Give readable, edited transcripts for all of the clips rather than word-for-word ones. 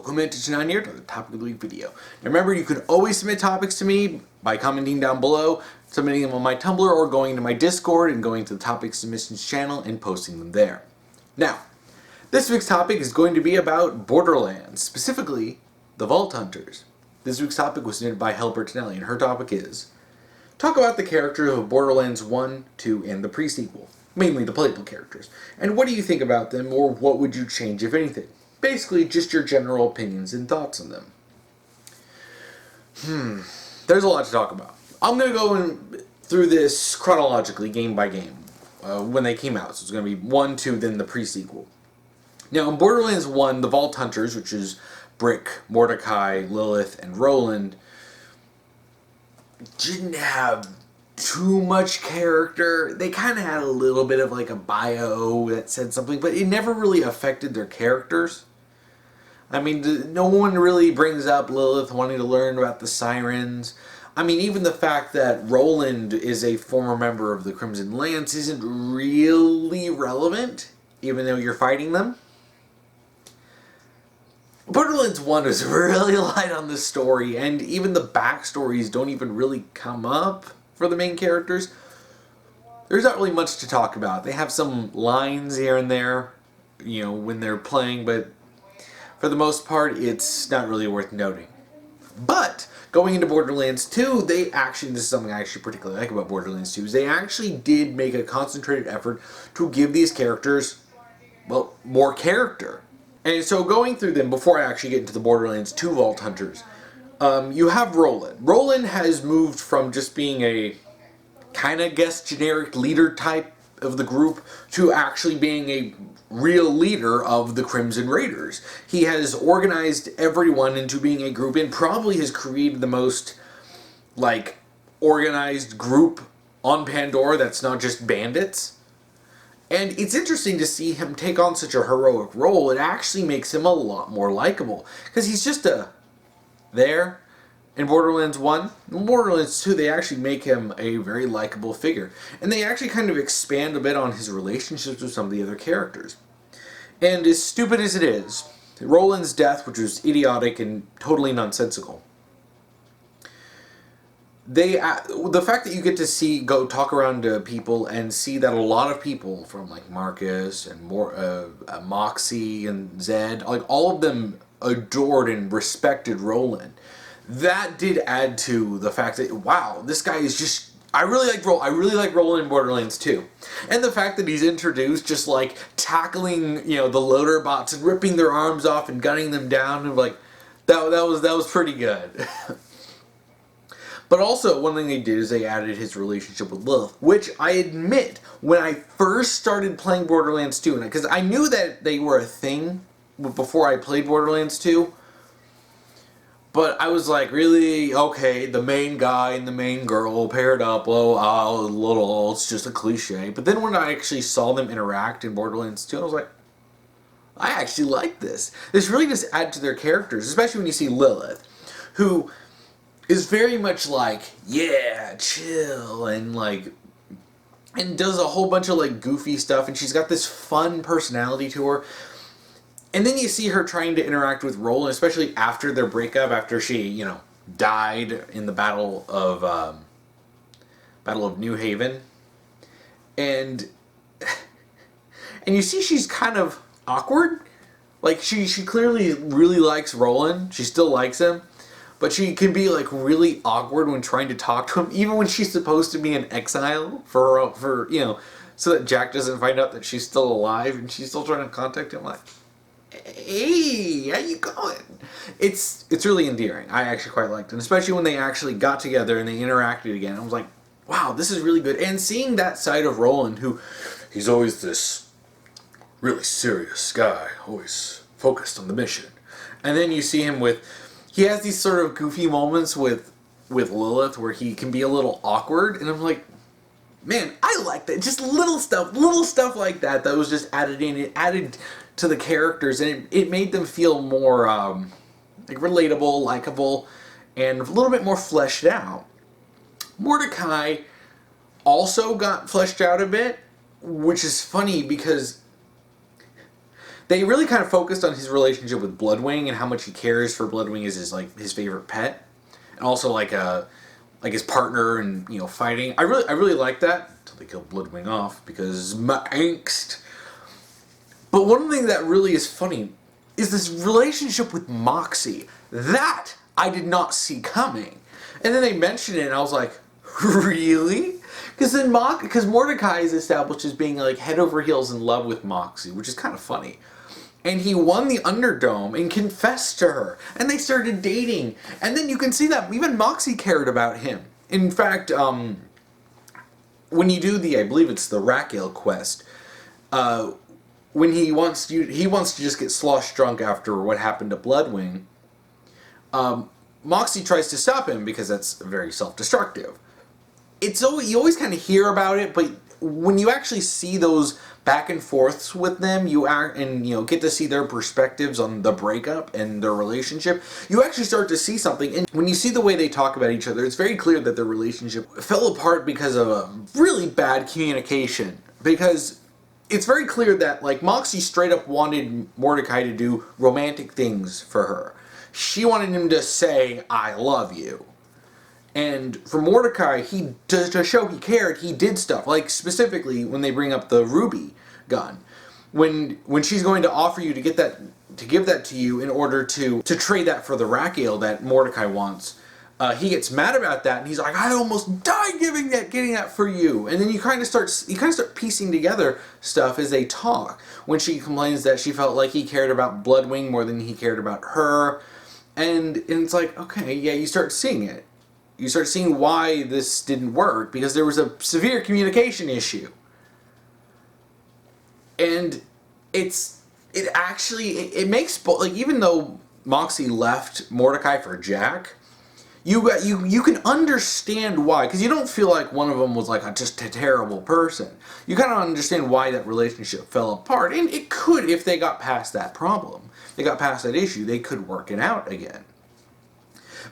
welcome to tonight here to the topic of the week video. Now remember, you can always submit topics to me by commenting down below, submitting them on my Tumblr, or going to my Discord and going to the topic submissions channel and posting them there. Now, this week's topic is going to be about Borderlands, specifically the Vault Hunters. This week's topic was submitted by helbertinelli, and her topic is talk about the characters of Borderlands 1, 2, and the pre-sequel, mainly the playable characters. And what do you think about them, or what would you change if anything? Basically, just your general opinions and thoughts on them. There's a lot to talk about. I'm going to go through this chronologically, game by game, when they came out. So it's going to be 1, 2, then the pre-sequel. Now, in Borderlands 1, the Vault Hunters, which is Brick, Mordecai, Lilith, and Roland, didn't have too much character. They kind of had a little bit of like a bio that said something, but it never really affected their characters. I mean, no one really brings up Lilith wanting to learn about the sirens. I mean, even the fact that Roland is a former member of the Crimson Lance isn't really relevant, even though you're fighting them. Borderlands 1 is really light on the story, and even the backstories don't even really come up for the main characters. There's not really much to talk about. They have some lines here and there, you know, when they're playing, but for the most part, it's not really worth noting. But going into Borderlands 2, this is something I actually particularly like about Borderlands 2, is they actually did make a concentrated effort to give these characters, well, more character. And so going through them, before I actually get into the Borderlands 2 Vault Hunters, you have Roland. Roland has moved from just being a kind of generic leader type of the group to actually being a real leader of the Crimson Raiders. He has organized everyone into being a group and probably has created the most, like, organized group on Pandora that's not just bandits. And it's interesting to see him take on such a heroic role. It actually makes him a lot more likable, because he's just there in Borderlands 1. In Borderlands 2, they actually make him a very likable figure. And they actually kind of expand a bit on his relationships with some of the other characters. And as stupid as it is, Roland's death, which was idiotic and totally nonsensical, the fact that you get to go talk around to people and see that a lot of people from like Marcus and Moxie and Zed, like all of them adored and respected Roland. That did add to the fact that, wow, this guy is just, I really like Roland in Borderlands 2. And the fact that he's introduced just like tackling, you know, the loader bots and ripping their arms off and gunning them down, and like that was pretty good. But also, one thing they did is they added his relationship with Lilith, which I admit, when I first started playing Borderlands 2, because I knew that they were a thing before I played Borderlands 2, but I was like, really? Okay, the main guy and the main girl paired up, it's just a cliche. But then when I actually saw them interact in Borderlands 2, I was like, I actually like this. This really does add to their characters, especially when you see Lilith, who is very much like, yeah, chill, and does a whole bunch of like goofy stuff, and she's got this fun personality to her. And then you see her trying to interact with Roland, especially after their breakup, after she, you know, died in the Battle of New Haven. And you see she's kind of awkward. Like, she clearly really likes Roland. She still likes him. But she can be like really awkward when trying to talk to him, even when she's supposed to be in exile for you know, so that Jack doesn't find out that she's still alive, and she's still trying to contact him like, hey, how you going? It's really endearing. I actually quite liked it, and especially when they actually got together and they interacted again. I was like, wow, this is really good. And seeing that side of Roland, who he's always this really serious guy, always focused on the mission, and then you see him he has these sort of goofy moments with Lilith where he can be a little awkward, and I'm like, man, I like that. Just little stuff like that was just added in. It added to the characters, and it made them feel more like relatable, likable, and a little bit more fleshed out. Mordecai also got fleshed out a bit, which is funny because They really kind of focused on his relationship with Bloodwing and how much he cares for Bloodwing as his favorite pet, and also like his partner and fighting. I really like that until they killed Bloodwing off because my angst. But one thing that really is funny is this relationship with Moxie. That I did not see coming. And then they mentioned it and I was like, really? Because Mordecai is established as being like head over heels in love with Moxie, which is kind of funny. And he won the Underdome and confessed to her. And they started dating. And then you can see that even Moxie cared about him. In fact, when you do I believe it's the Raquel quest, when he wants to just get slosh drunk after what happened to Bloodwing, Moxie tries to stop him because that's very self-destructive. You always kind of hear about it, but when you actually see those back and forths with them, get to see their perspectives on the breakup and their relationship, you actually start to see something. And when you see the way they talk about each other, it's very clear that their relationship fell apart because of a really bad communication. Because it's very clear that Moxie straight up wanted Mordecai to do romantic things for her. She wanted him to say, "I love you." And for Mordecai, to show he cared, he did stuff. Like specifically when they bring up the Ruby gun. When she's going to offer you to give that to you in order to trade that for the Raquel that Mordecai wants. He gets mad about that and he's like, "I almost died getting that for you." And then you kind of start piecing together stuff as they talk. When she complains that she felt like he cared about Bloodwing more than he cared about her. And it's like, okay, yeah, you start seeing it. You start seeing why this didn't work, because there was a severe communication issue. And it makes, even though Moxie left Mordecai for Jack, you can understand why, because you don't feel like one of them was just a terrible person. You kind of understand why that relationship fell apart, and it could, if they got past that problem, they got past that issue, they could work it out again.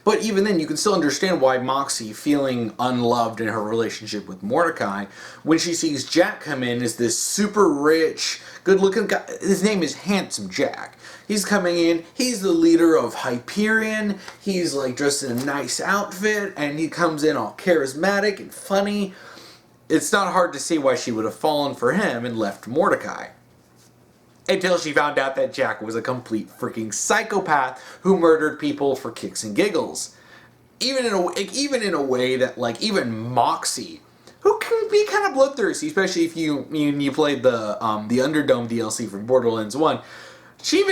But even then, you can still understand why Moxie, feeling unloved in her relationship with Mordecai, when she sees Jack come in as this super rich, good-looking guy, his name is Handsome Jack. He's coming in, he's the leader of Hyperion, he's dressed in a nice outfit, and he comes in all charismatic and funny. It's not hard to see why she would have fallen for him and left Mordecai. Until she found out that Jack was a complete freaking psychopath who murdered people for kicks and giggles. Even in a way that even Moxie, who can be kind of bloodthirsty, especially if you played the Underdome DLC from Borderlands 1, she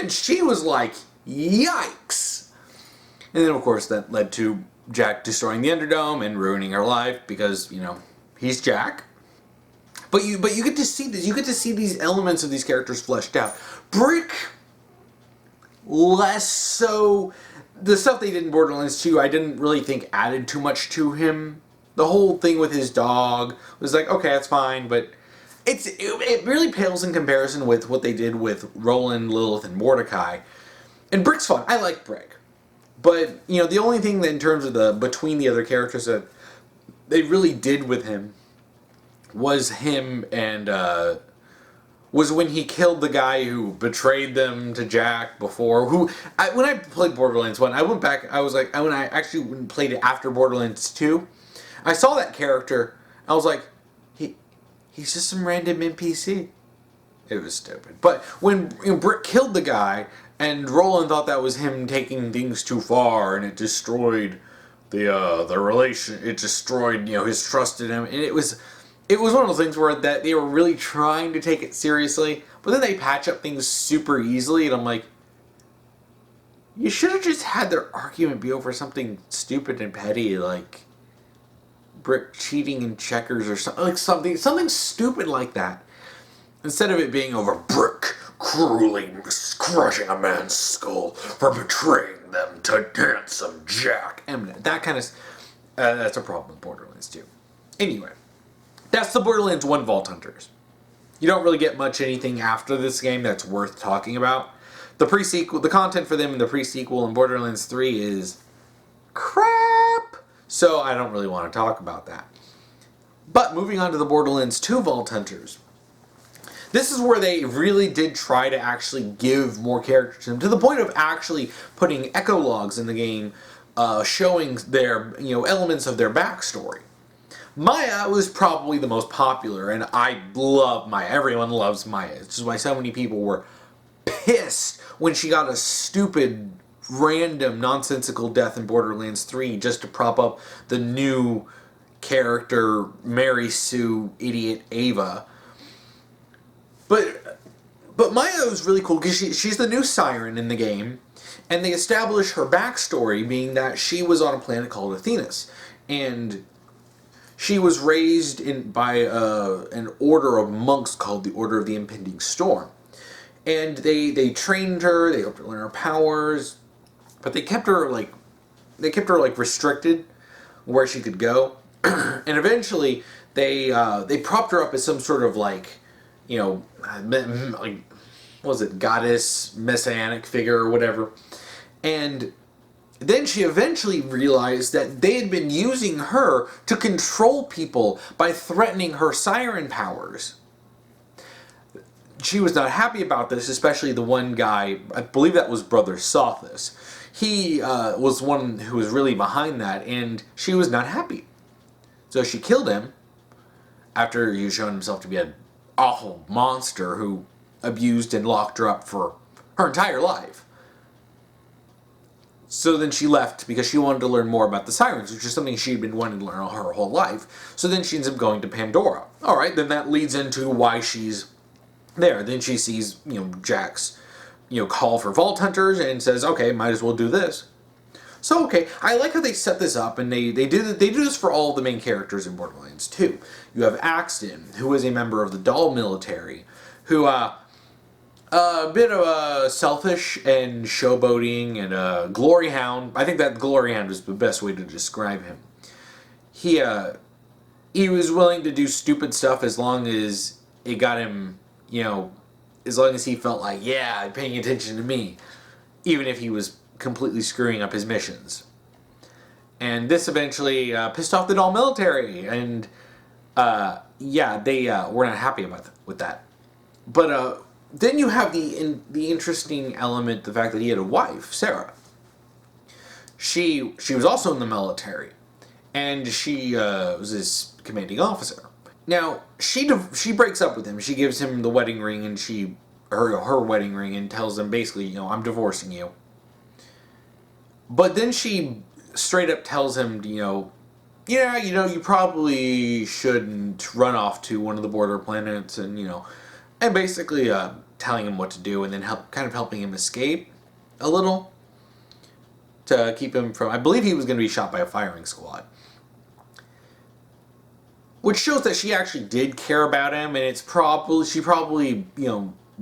was like, yikes. And then of course that led to Jack destroying the Underdome and ruining her life because, he's Jack. But you get to see this. You get to see these elements of these characters fleshed out. Brick, less so. The stuff they did in Borderlands 2, I didn't really think added too much to him. The whole thing with his dog was like, okay, that's fine, but it really pales in comparison with what they did with Roland, Lilith, and Mordecai. And Brick's fun. I like Brick. But, the only thing that in terms of between the other characters that they really did with him was when he killed the guy who betrayed them to Jack before. When I played Borderlands 1, I went back, when I actually played it after Borderlands 2, I saw that character, I was like, he's just some random NPC. It was stupid. But when Brick killed the guy, and Roland thought that was him taking things too far, and it destroyed the relation, it destroyed, his trust in him, and it was one of those things where that they were really trying to take it seriously, but then they patch up things super easily, and I'm like, you should have just had their argument be over something stupid and petty, like Brick cheating in checkers or something stupid like that, instead of it being over Brick cruelly crushing a man's skull for betraying them to Handsome Jack. And that kind of that's a problem with Borderlands 2. Anyway. That's the Borderlands 1 Vault Hunters. You don't really get much anything after this game that's worth talking about. The pre-sequel, the content for them in the pre-sequel in Borderlands 3 is crap. So I don't really want to talk about that. But moving on to the Borderlands 2 Vault Hunters. This is where they really did try to actually give more character to them, to the point of actually putting echologs in the game, showing their, elements of their backstory. Maya was probably the most popular, and I love Maya. Everyone loves Maya. It's just why so many people were pissed when she got a stupid, random, nonsensical death in Borderlands 3 just to prop up the new character, Mary Sue, idiot Ava. But Maya was really cool because she's the new siren in the game, and they establish her backstory being that she was on a planet called Athenas, and she was raised by an order of monks called the Order of the Impending Storm. And they trained her, they helped her learn her powers, but they kept her restricted where she could go. And eventually they propped her up as some sort of what was it, goddess, messianic figure or whatever. And then she eventually realized that they had been using her to control people by threatening her siren powers. She was not happy about this, especially the one guy, I believe that was Brother Sothis. He was one who was really behind that, and she was not happy. So she killed him after he shown himself to be an awful monster who abused and locked her up for her entire life. So then she left because she wanted to learn more about the sirens, which is something she'd been wanting to learn all her whole life. So then she ends up going to Pandora. Alright, then that leads into why she's there. Then she sees, Jack's, call for Vault Hunters and says, okay, might as well do this. So, okay, I like how they set this up, and they do this for all the main characters in Borderlands 2. You have Axton, who is a member of the Doll Military, who, a bit of a selfish and showboating and a glory hound. I think that glory hound is the best way to describe him. He was willing to do stupid stuff as long as it got him, as long as he felt like, yeah, paying attention to me, even if he was completely screwing up his missions. And this eventually pissed off the Doll Military, and they were not happy with that. But then you have the interesting element, the fact that he had a wife, Sarah. She was also in the military, and she was his commanding officer. Now she breaks up with him. She gives him the wedding ring, and her wedding ring, and tells him basically, I'm divorcing you. But then she straight up tells him, you probably shouldn't run off to one of the border planets, and and basically telling him what to do, and then helping him escape a little to keep him from. I believe he was going to be shot by a firing squad, which shows that she actually did care about him, and she probably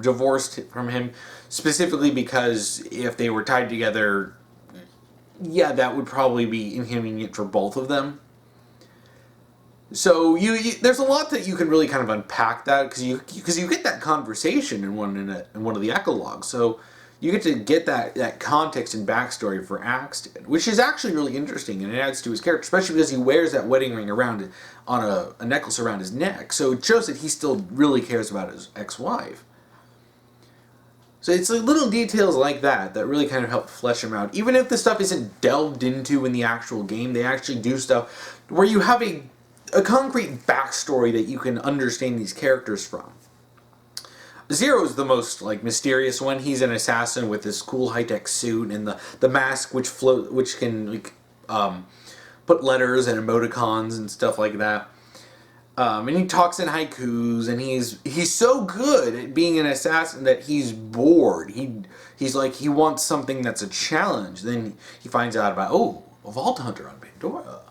divorced from him specifically because if they were tied together, yeah, that would probably be inconvenient for both of them. So there's a lot that you can really kind of unpack that because you get that conversation in one of the echologs. So you get to get that context and backstory for Axton, which is actually really interesting, and it adds to his character, especially because he wears that wedding ring around on a necklace around his neck. So it shows that he still really cares about his ex-wife. So it's like little details like that really kind of help flesh him out. Even if the stuff isn't delved into in the actual game, they actually do stuff where you have a concrete backstory that you can understand these characters from. Zero's the most mysterious one. He's an assassin with this cool high-tech suit and the mask which can put letters and emoticons and stuff like that. And he talks in haikus, and he's so good at being an assassin that he's bored. He wants something that's a challenge. Then he finds out about a Vault Hunter on Pandora.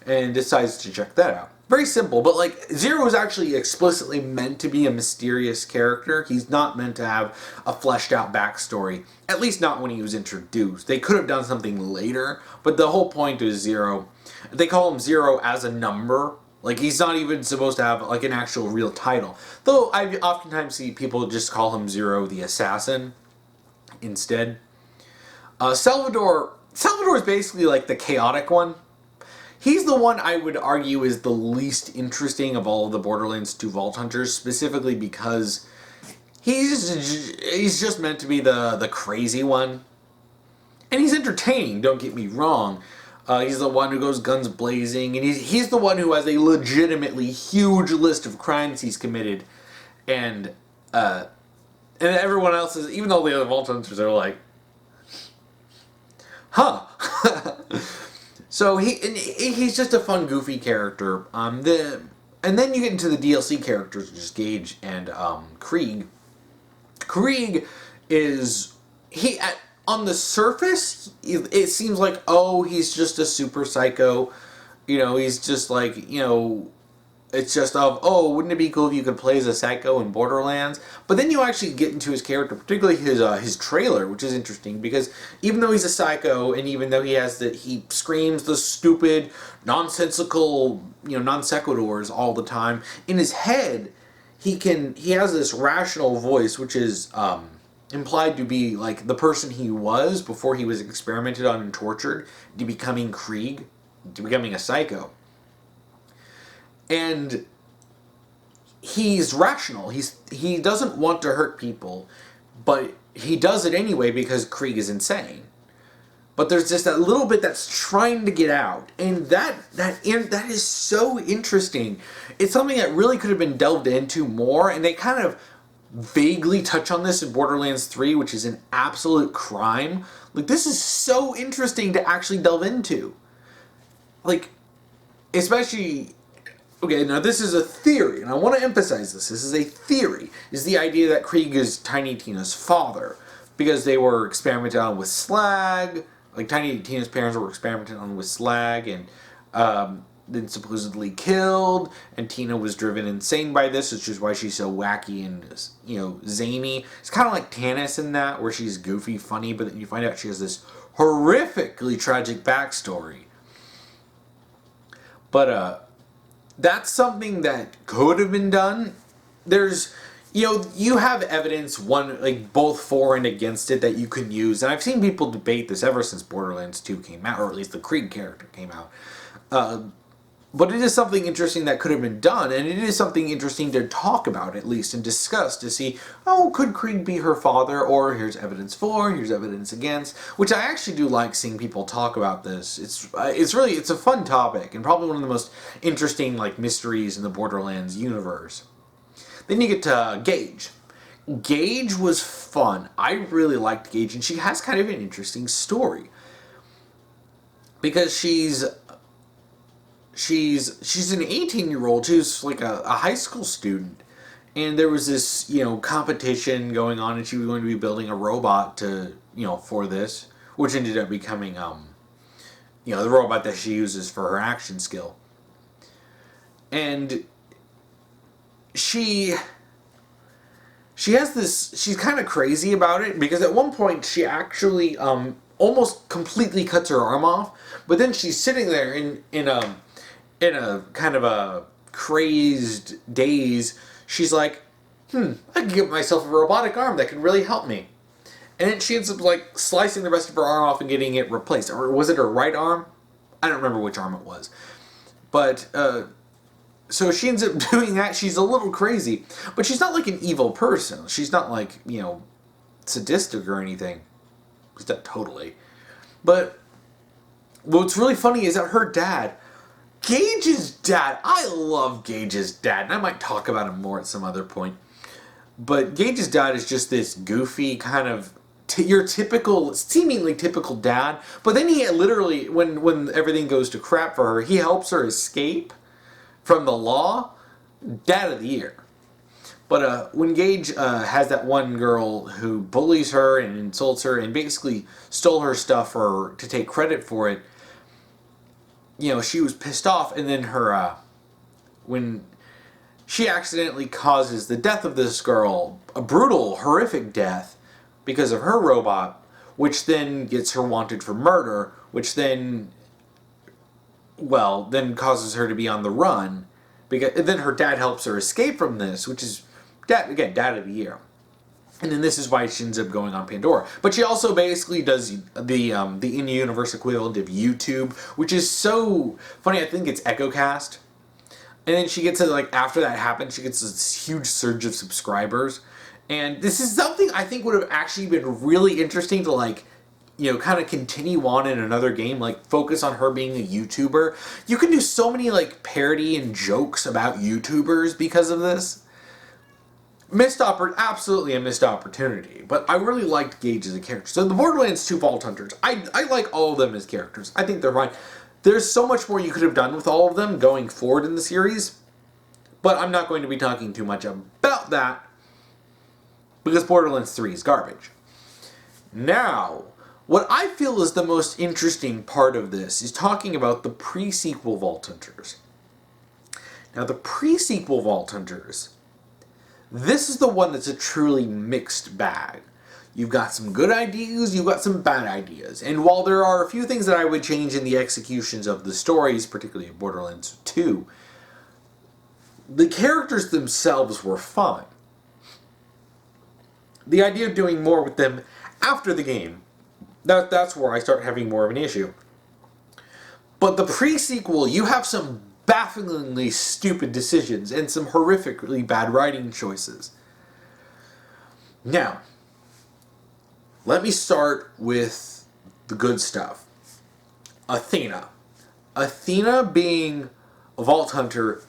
And decides to check that out. Very simple, but Zero is actually explicitly meant to be a mysterious character. He's not meant to have a fleshed out backstory, at least not when he was introduced. They could have done something later, but the whole point is Zero. They call him Zero as a number. He's not even supposed to have an actual real title. Though I oftentimes see people just call him Zero the Assassin instead. Salvador is basically the chaotic one. He's the one I would argue is the least interesting of all of the Borderlands 2 Vault Hunters, specifically because he's just meant to be the crazy one. And he's entertaining, don't get me wrong. He's the one who goes guns blazing, and he's the one who has a legitimately huge list of crimes he's committed. And everyone else is, even though the other Vault Hunters are like, huh. So he's just a fun, goofy character. And then you get into the DLC characters, which is Gage and Krieg. Krieg is on the surface, it seems like, oh, he's just a super psycho. He's just like, it's just oh, wouldn't it be cool if you could play as a psycho in Borderlands? But then you actually get into his character, particularly his trailer, which is interesting because even though he's a psycho and even though he screams the stupid, nonsensical, non sequiturs all the time, in his head, he has this rational voice, which is implied to be like the person he was before he was experimented on and tortured, to becoming Krieg, to becoming a psycho. And he's rational. He doesn't want to hurt people, but he does it anyway because Krieg is insane. But there's just that little bit that's trying to get out, and that is so interesting. It's something that really could have been delved into more, and they kind of vaguely touch on this in Borderlands 3, which is an absolute crime. Like, this is so interesting to actually delve into. Like, especially, okay, now this is a theory, and I want to emphasize this. This is a theory. Is the idea that Krieg is Tiny Tina's father, because they were experimented on with slag. Like, Tiny Tina's parents were experimented on with slag, and then supposedly killed, and Tina was driven insane by this, which is why she's so wacky and, zany. It's kind of like Tannis in that, where she's goofy, funny, but then you find out she has this horrifically tragic backstory. But, that's something that could have been done. There's, you have evidence, both for and against it, that you can use, and I've seen people debate this ever since Borderlands 2 came out, or at least the Krieg character came out. But it is something interesting that could have been done, and it is something interesting to talk about, at least, and discuss, to see, could Krieg be her father, or here's evidence for, here's evidence against, which I actually do like seeing people talk about this. It's a fun topic, and probably one of the most interesting, mysteries in the Borderlands universe. Then you get to Gage. Gage was fun. I really liked Gage, and she has kind of an interesting story. Because she's an 18-year-old who's like a high school student, and there was this competition going on, and she was going to be building a robot to for this, which ended up becoming the robot that she uses for her action skill. And she has this, she's kind of crazy about it, because at one point she actually almost completely cuts her arm off, but then she's sitting there in a kind of a crazed daze. She's like, I can give myself a robotic arm that can really help me. And then she ends up slicing the rest of her arm off and getting it replaced. Or was it her right arm? I don't remember which arm it was. But, so she ends up doing that. She's a little crazy. But she's not an evil person. She's not sadistic or anything. She's not totally. But what's really funny is that her dad, Gage's dad, I love Gage's dad, and I might talk about him more at some other point. But Gage's dad is just this goofy kind of your typical, seemingly typical dad. But then he literally, when everything goes to crap for her, he helps her escape from the law. Dad of the year. But when Gage has that one girl who bullies her and insults her and basically stole her stuff to take credit for it, she was pissed off, and then when she accidentally causes the death of this girl, a brutal, horrific death, because of her robot, which then gets her wanted for murder, which then causes her to be on the run, and then her dad helps her escape from this, which is, dad of the year. And then this is why she ends up going on Pandora. But she also basically does the in-universe equivalent of YouTube, which is so funny. I think it's EchoCast. And then she gets to, like, after that happens, she gets this huge surge of subscribers. And this is something I think would have actually been really interesting to, like, you know, kind of continue on in another game, like focus on her being a YouTuber. You can do so many, like, parody and jokes about YouTubers because of this. Absolutely a missed opportunity. But I really liked Gage as a character. So the Borderlands 2 Vault Hunters, I like all of them as characters. I think they're fine. There's so much more you could have done with all of them going forward in the series. But I'm not going to be talking too much about that because Borderlands 3 is garbage. Now, what I feel is the most interesting part of this is talking about the pre-sequel Vault Hunters. Now, the pre-sequel Vault Hunters, this is the one that's a truly mixed bag. You've got some good ideas, you've got some bad ideas. And while there are a few things that I would change in the executions of the stories, particularly in Borderlands 2, the characters themselves were fine. The idea of doing more with them after the game, that's where I start having more of an issue. But the pre-sequel, you have some bafflingly stupid decisions and some horrifically bad writing choices. Now, let me start with the good stuff. Athena. Athena being a Vault Hunter,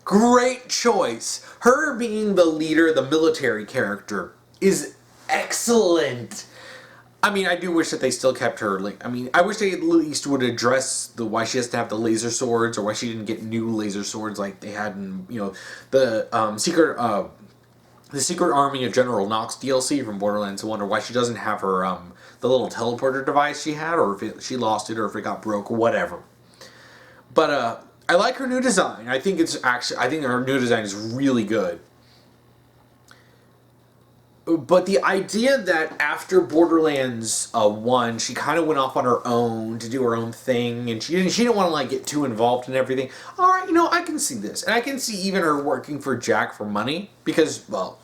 great choice. Her being the leader, the military character, is excellent. I mean, I do wish that they still kept her, like, I mean, I wish they at least would address the why she has to have the laser swords, or why she didn't get new laser swords like they had in, you know, the Secret Army of General Knox DLC from Borderlands 1, or why she doesn't have her, the little teleporter device she had, or if she lost it, or if it got broke, or whatever. But, I like her new design. I think her new design is really good. But the idea that after Borderlands 1, she kind of went off on her own to do her own thing, and she didn't want to, like, get too involved in everything. All right, you know, I can see this, and I can see even her working for Jack for money because, well,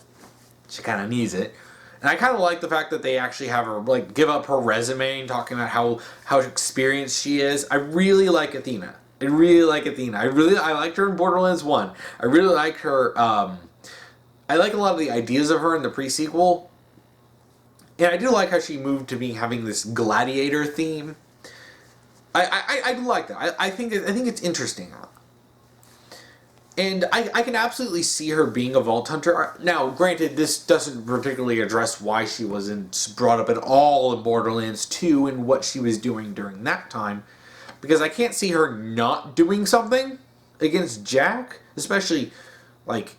she kind of needs it. And I kind of like the fact that they actually have her, like, give up her resume and talking about how experienced she is. I really like Athena. I liked her in Borderlands 1. I really like her. I like a lot of the ideas of her in the pre-sequel. And I do like how she moved to having this gladiator theme. I do like that. I think it's interesting. And I can absolutely see her being a Vault Hunter. Now, granted, this doesn't particularly address why she wasn't brought up at all in Borderlands 2 and what she was doing during that time. Because I can't see her not doing something against Jack. Especially, like,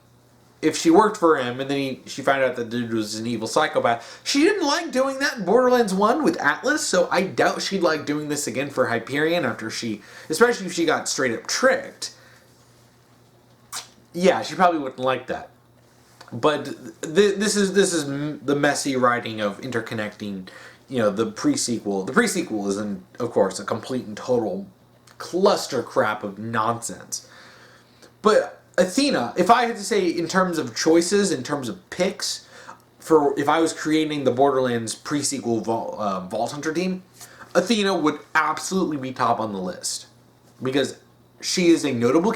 if she worked for him and then she found out that the dude was an evil psychopath. She didn't like doing that in Borderlands 1 with Atlas, so I doubt she'd like doing this again for Hyperion especially if she got straight up tricked. Yeah, she probably wouldn't like that. But this is the messy writing of interconnecting, you know, the pre-sequel. The pre-sequel is, of course, a complete and total cluster crap of nonsense. But Athena, if I had to say in terms of choices, in terms of picks, if I was creating the Borderlands pre-sequel Vault Hunter team, Athena would absolutely be top on the list. Because she is a notable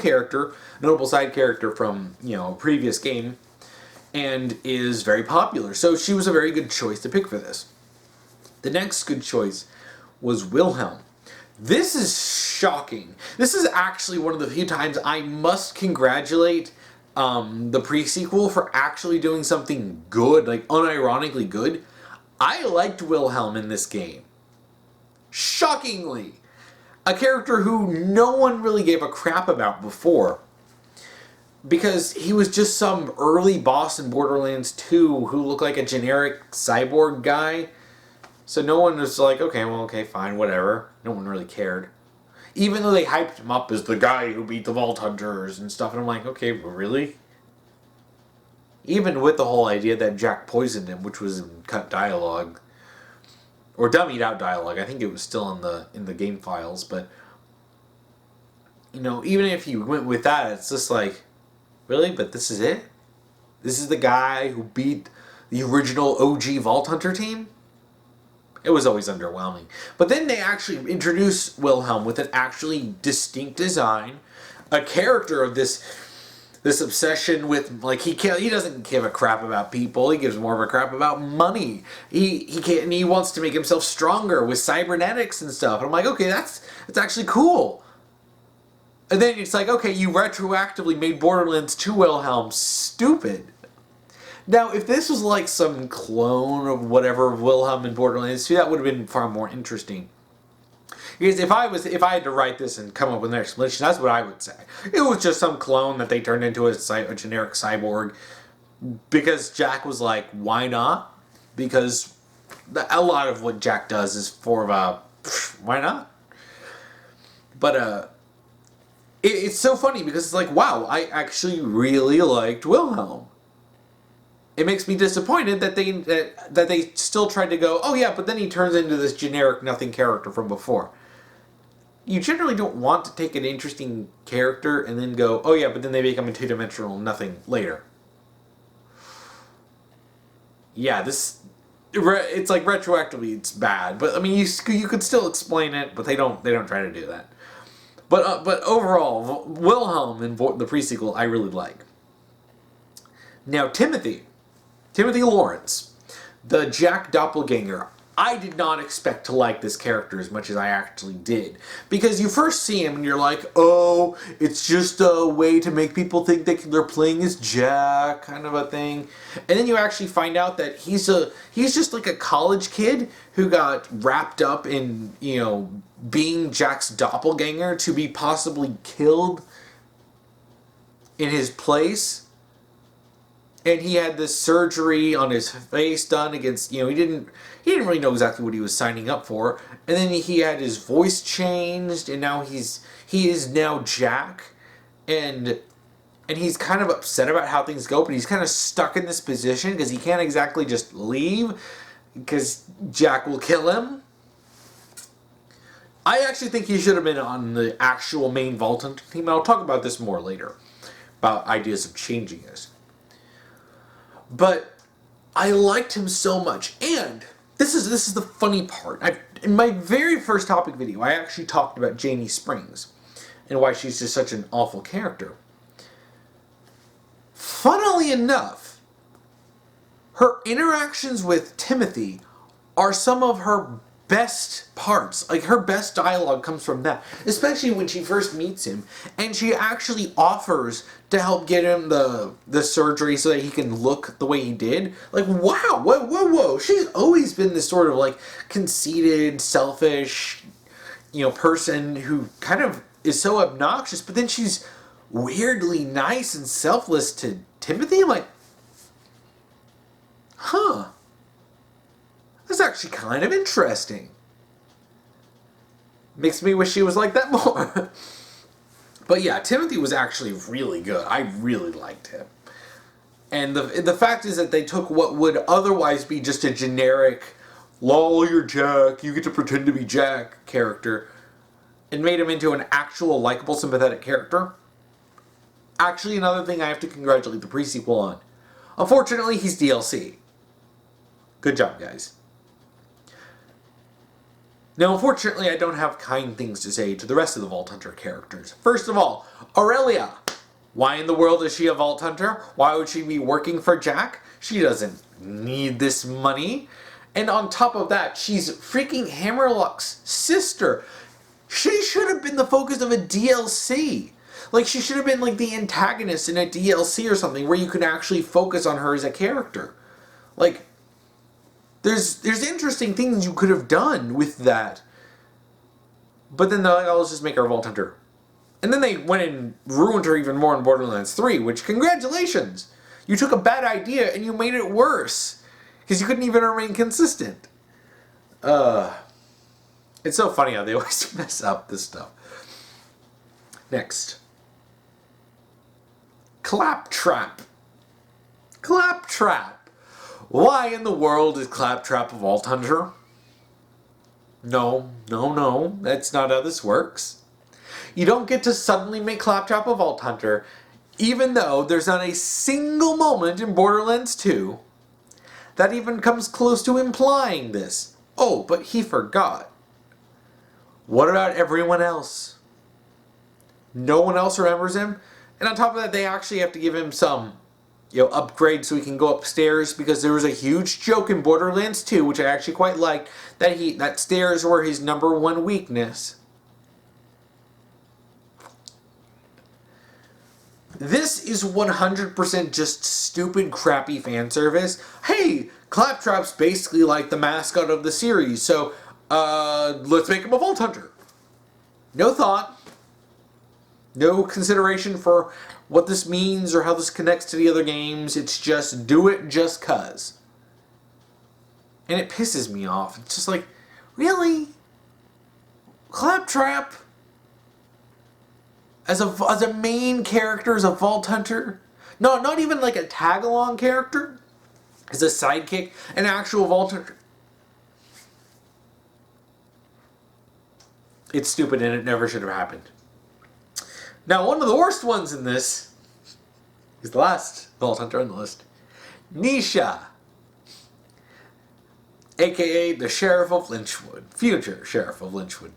side character from, you know, a previous game, and is very popular. So she was a very good choice to pick for this. The next good choice was Wilhelm. This is shocking. This is actually one of the few times I must congratulate the pre-sequel for actually doing something good, like unironically good. I liked Wilhelm in this game. Shockingly. A character who no one really gave a crap about before. Because he was just some early boss in Borderlands 2 who looked like a generic cyborg guy. So no one was like, okay, fine, whatever. No one really cared. Even though they hyped him up as the guy who beat the Vault Hunters and stuff. And I'm like, okay, really? Even with the whole idea that Jack poisoned him, which was in cut dialogue. Or dummied out dialogue. I think it was still in the game files. But, you know, even if you went with that, it's just like, really? But this is it? This is the guy who beat the original OG Vault Hunter team, it was always underwhelming. But then they actually introduced Wilhelm with an actually distinct design, a character of this obsession with, like, he doesn't give a crap about people. He gives more of a crap about money. He wants to make himself stronger with cybernetics and stuff. And I'm like, okay, that's actually cool. And then it's like, okay, you retroactively made Borderlands 2 Wilhelm stupid. Now, if this was like some clone of whatever Wilhelm in Borderlands 2, that would have been far more interesting. Because if I had to write this and come up with an explanation, that's what I would say. It was just some clone that they turned into a generic cyborg. Because Jack was like, why not? Because a lot of what Jack does is for why not? But it's so funny because it's like, wow, I actually really liked Wilhelm. It makes me disappointed that they still tried to go, oh yeah, but then he turns into this generic nothing character from before. You generally don't want to take an interesting character and then go, oh yeah, but then they become a two-dimensional nothing later. Yeah, it's like retroactively it's bad, but I mean you could still explain it, but they don't try to do that. But overall, Wilhelm in the pre-sequel I really like. Now Timothy Lawrence, the Jack doppelganger. I did not expect to like this character as much as I actually did. Because you first see him and you're like, oh, it's just a way to make people think they're playing as Jack, kind of a thing. And then you actually find out that he's just like a college kid who got wrapped up in, being Jack's doppelganger to be possibly killed in his place. And he had this surgery on his face done against, he didn't really know exactly what he was signing up for. And then he had his voice changed, and now he is now Jack. And he's kind of upset about how things go, but he's kind of stuck in this position because he can't exactly just leave because Jack will kill him. I actually think he should have been on the actual main Vault Hunter team. I'll talk about this more later, about ideas of changing this. But I liked him so much, and this is the funny part. In my very first topic video, I actually talked about Janie Springs and why she's just such an awful character. Funnily enough, her interactions with Timothy are some of her best parts. Like, her best dialogue comes from that, especially when she first meets him and she actually offers to help get him the surgery so that he can look the way he did. Like, wow, whoa. She's always been this sort of like conceited, selfish, person who kind of is so obnoxious, but then she's weirdly nice and selfless to Timothy. I'm like, huh. That's actually kind of interesting. Makes me wish she was like that more. But yeah, Timothy was actually really good. I really liked him. And the fact is that they took what would otherwise be just a generic, lol, you're Jack, you get to pretend to be Jack character, and made him into an actual likable, sympathetic character. Actually, another thing I have to congratulate the pre-sequel on. Unfortunately, he's DLC. Good job, guys. Now, unfortunately, I don't have kind things to say to the rest of the Vault Hunter characters. First of all, Aurelia. Why in the world is she a Vault Hunter? Why would she be working for Jack? She doesn't need this money. And on top of that, she's freaking Hammerlock's sister. She should have been the focus of a DLC. Like, she should have been like the antagonist in a DLC or something where you can actually focus on her as a character. Like, There's interesting things you could have done with that. But then they're like, oh, let's just make her a Vault Hunter. And then they went and ruined her even more in Borderlands 3, which, congratulations! You took a bad idea and you made it worse. Because you couldn't even remain consistent. It's so funny how they always mess up this stuff. Next. Claptrap. Claptrap. Why in the world is Claptrap a Vault Hunter? No, that's not how this works. You don't get to suddenly make Claptrap a Vault Hunter, even though there's not a single moment in Borderlands 2 that even comes close to implying this. Oh, but he forgot. What about everyone else? No one else remembers him? And on top of that, they actually have to give him some, upgrade so he can go upstairs, because there was a huge joke in Borderlands 2, which I actually quite liked, that stairs were his #1 weakness. This is 100% just stupid, crappy fan service. Hey, Claptrap's basically like the mascot of the series, so let's make him a Vault Hunter. No thought. No consideration for what this means or how this connects to the other games. It's just do it just 'cause. And it pisses me off. It's just like, really? Claptrap? As a main character, as a Vault Hunter? No, not even like a tag-along character. As a sidekick, an actual Vault Hunter. It's stupid and it never should have happened. Now, one of the worst ones in this is the last Vault Hunter on the list. Nisha. AKA the Sheriff of Lynchwood. Future Sheriff of Lynchwood.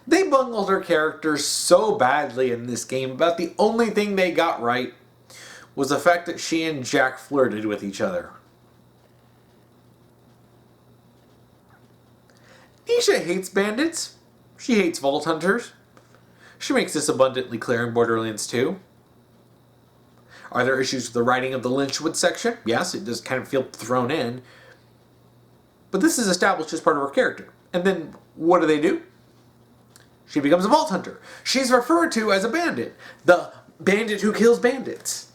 They bungled her character so badly in this game, but the only thing they got right was the fact that she and Jack flirted with each other. Nisha hates bandits. She hates Vault Hunters. She makes this abundantly clear in Borderlands 2. Are there issues with the writing of the Lynchwood section? Yes, it does kind of feel thrown in. But this is established as part of her character. And then, what do? She becomes a Vault Hunter. She's referred to as a bandit. The bandit who kills bandits.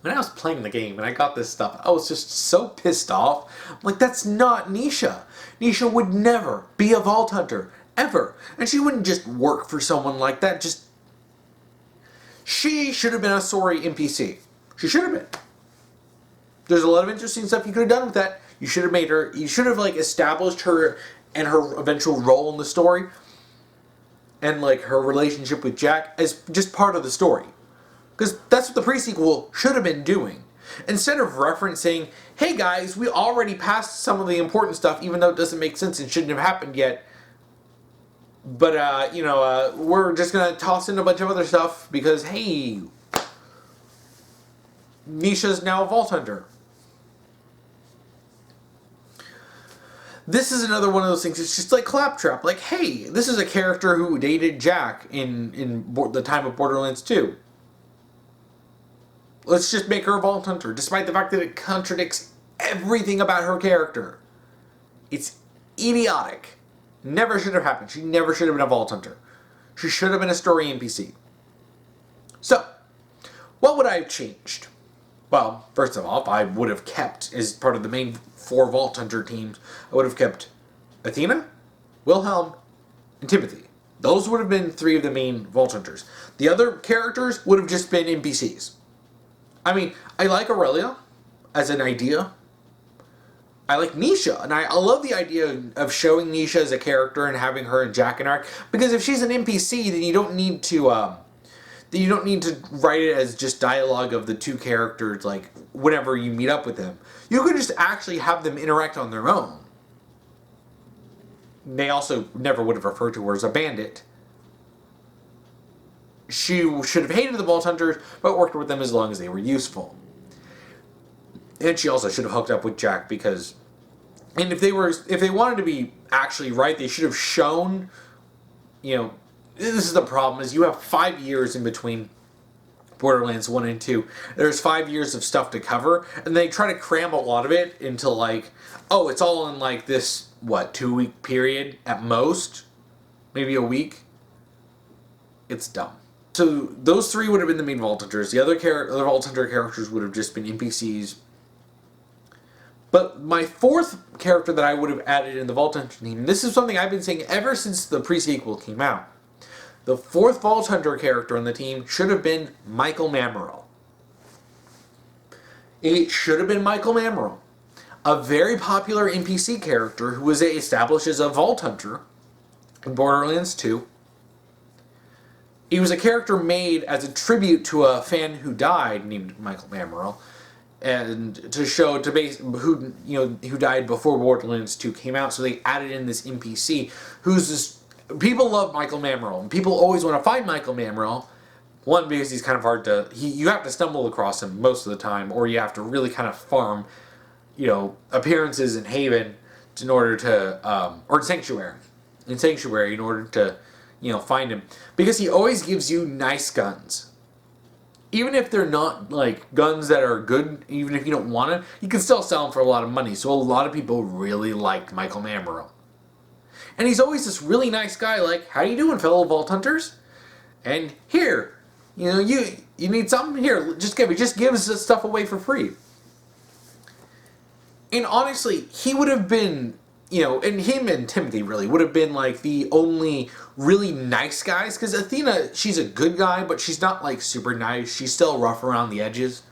When I was playing the game and I got this stuff, I was just so pissed off. I'm like, that's not Nisha. Nisha would never be a Vault Hunter. Ever. And she wouldn't just work for someone like that. She should have been a sorry NPC. She should have been. There's a lot of interesting stuff you could have done with that. You should have made her, you should have established her and her eventual role in the story. And her relationship with Jack as just part of the story. Because that's what the pre-sequel should have been doing. Instead of referencing, hey guys, we already passed some of the important stuff, even though it doesn't make sense and shouldn't have happened yet. But, we're just going to toss in a bunch of other stuff because, hey, Nisha's now a Vault Hunter. This is another one of those things. It's just like Claptrap. Like, hey, this is a character who dated Jack in the time of Borderlands 2. Let's just make her a Vault Hunter, despite the fact that it contradicts everything about her character. It's idiotic. Never should have happened. She never should have been a Vault Hunter. She should have been a story NPC. So, what would I have changed? Well, first of all, I would have kept, as part of the main 4 Vault Hunter teams, I would have kept Athena, Wilhelm, and Timothy. Those would have been 3 of the main Vault Hunters. The other characters would have just been NPCs. I mean, I like Aurelia as an idea. I like Nisha, and I love the idea of showing Nisha as a character and having her and Jack and arc. Because if she's an NPC, then you don't need to write it as just dialogue of the 2 characters, whenever you meet up with them. You could just actually have them interact on their own. They also never would have referred to her as a bandit. She should have hated the Vault Hunters, but worked with them as long as they were useful. And she also should have hooked up with Jack because, and if they wanted to be actually right, they should have shown, this is the problem, is you have 5 years in between Borderlands 1 and 2. There's 5 years of stuff to cover, and they try to cram a lot of it into it's all in this, 2-week period at most? Maybe a week? It's dumb. So those 3 would have been the main Vault Hunters. The other Vault Hunter characters would have just been NPCs. But my 4th character that I would have added in the Vault Hunter team, and this is something I've been saying ever since the pre-sequel came out. The 4th Vault Hunter character on the team should have been Michael Mamoral. It should have been Michael Mamoral. A very popular NPC character who was established as a Vault Hunter in Borderlands 2. He was a character made as a tribute to a fan who died named Michael Mamoral. and to show to base who who died before Borderlands 2 came out. So they added in this NPC who's this. People love Michael Mammerl, and people always want to find Michael Mammerl. One, because he's kind of hard to you have to stumble across him most of the time, or you have to really kind of farm, appearances in Haven in order to or Sanctuary, in order to find him, because he always gives you nice guns. Even if they're not like guns that are good, even if you don't want it, you can still sell them for a lot of money. So a lot of people really liked Michael Mammerl. And he's always this really nice guy, like, how you doing, fellow Vault Hunters? And here, you need something? Here, just give us stuff away for free. And honestly, he would have been, and him and Timothy really would have been like the only really nice guys, because Athena, she's a good guy, but she's not like super nice. She's still rough around the edges,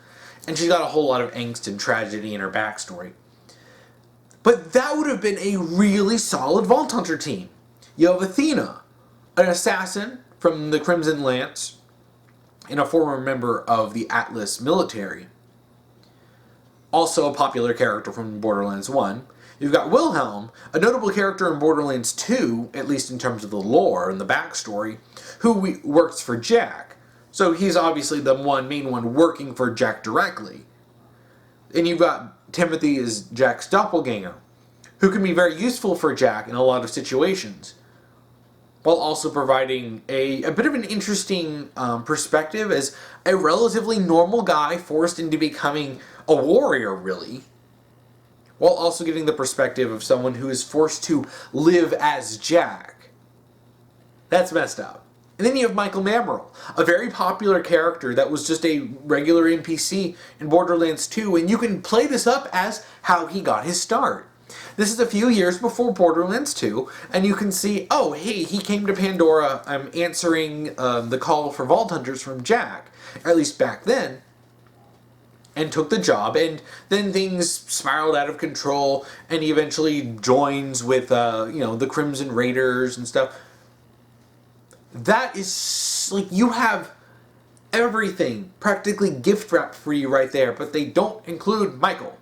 and she's got a whole lot of angst and tragedy in her backstory. But that would have been a really solid Vault Hunter team. You have Athena, an assassin from the Crimson Lance, and a former member of the Atlas military. Also a popular character from Borderlands 1. You've got Wilhelm, a notable character in Borderlands 2, at least in terms of the lore and the backstory, who works for Jack. So he's obviously the main one working for Jack directly. And you've got Timothy as Jack's doppelganger, who can be very useful for Jack in a lot of situations, while also providing a bit of an interesting perspective as a relatively normal guy forced into becoming a warrior, really, while also getting the perspective of someone who is forced to live as Jack. That's messed up. And then you have Michael Mammerl, a very popular character that was just a regular NPC in Borderlands 2, and you can play this up as how he got his start. This is a few years before Borderlands 2, and you can see, oh, hey, he came to Pandora answering the call for Vault Hunters from Jack, at least back then, and took the job, and then things spiraled out of control, and he eventually joins with, the Crimson Raiders and stuff. That is, like, you have everything practically gift wrapped for you right there, but they don't include Michael.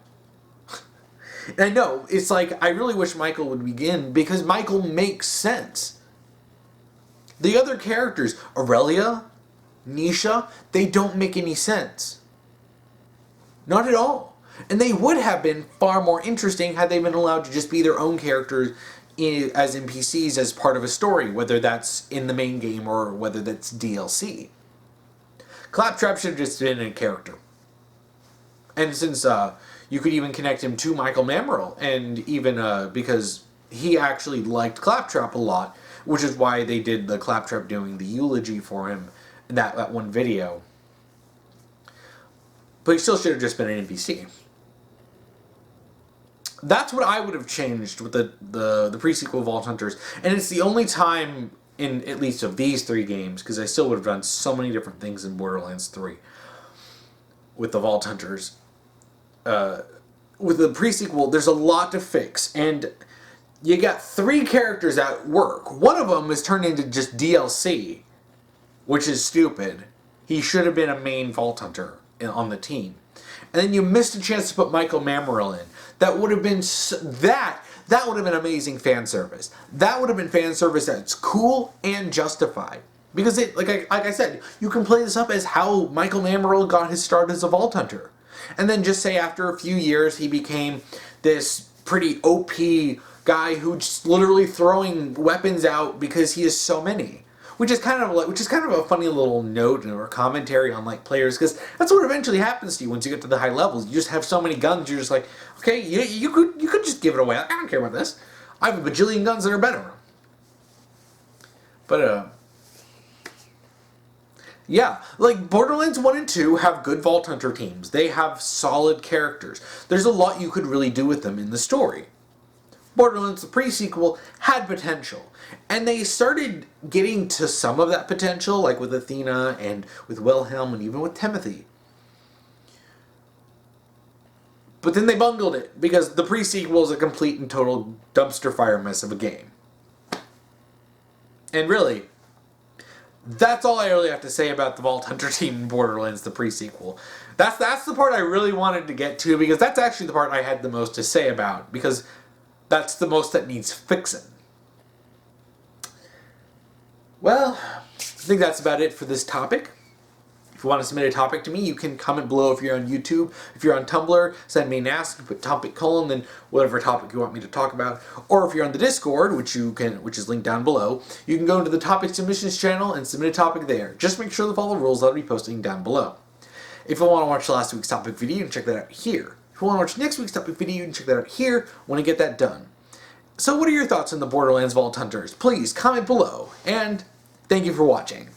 And I know, it's like, I really wish Michael would begin, because Michael makes sense. The other characters, Aurelia, Nisha, they don't make any sense. Not at all. And they would have been far more interesting had they been allowed to just be their own characters as NPCs as part of a story, whether that's in the main game or whether that's DLC. Claptrap should have just been a character. And since you could even connect him to Michael Mammerl, and even because he actually liked Claptrap a lot, which is why they did the Claptrap doing the eulogy for him in that one video. But he still should have just been an NPC. That's what I would have changed with the pre-sequel Vault Hunters. And it's the only time in at least of these three games, because I still would have done so many different things in Borderlands 3 with the Vault Hunters. With the pre-sequel, there's a lot to fix. And you got three characters at work. One of them is turned into just DLC, which is stupid. He should have been a main Vault Hunter on the team. And then you missed a chance to put Michael Mammerl in. That would have been that would have been amazing fan service. That would have been fan service that's cool and justified. Because like I said, you can play this up as how Michael Mammerl got his start as a Vault Hunter. And then just say after a few years he became this pretty OP guy who's just literally throwing weapons out because he has so many. Which is kind of a funny little note or commentary on like players, because that's what eventually happens to you once you get to the high levels. You just have so many guns, you're just like, okay, you could just give it away. I don't care about this. I have a bajillion guns that are better. But yeah, like Borderlands 1 and 2 have good Vault Hunter teams. They have solid characters. There's a lot you could really do with them in the story. Borderlands, the pre-sequel, had potential. And they started getting to some of that potential, like with Athena and with Wilhelm and even with Timothy. But then they bungled it, because the pre-sequel is a complete and total dumpster fire mess of a game. And really, that's all I really have to say about the Vault Hunter team in Borderlands, the pre-sequel. That's the part I really wanted to get to, because that's actually the part I had the most to say about, because that's the most that needs fixing. Well, I think that's about it for this topic. If you want to submit a topic to me, you can comment below if you're on YouTube. If you're on Tumblr, send me an ask, put topic colon, then whatever topic you want me to talk about. Or if you're on the Discord, which is linked down below, you can go into the topic submissions channel and submit a topic there. Just make sure to follow the rules that I'll be posting down below. If you want to watch last week's topic video, you can check that out here. If you want to watch next week's topic video, you can check that out here when I get that done. So what are your thoughts on the Borderlands Vault Hunters? Please comment below, and thank you for watching.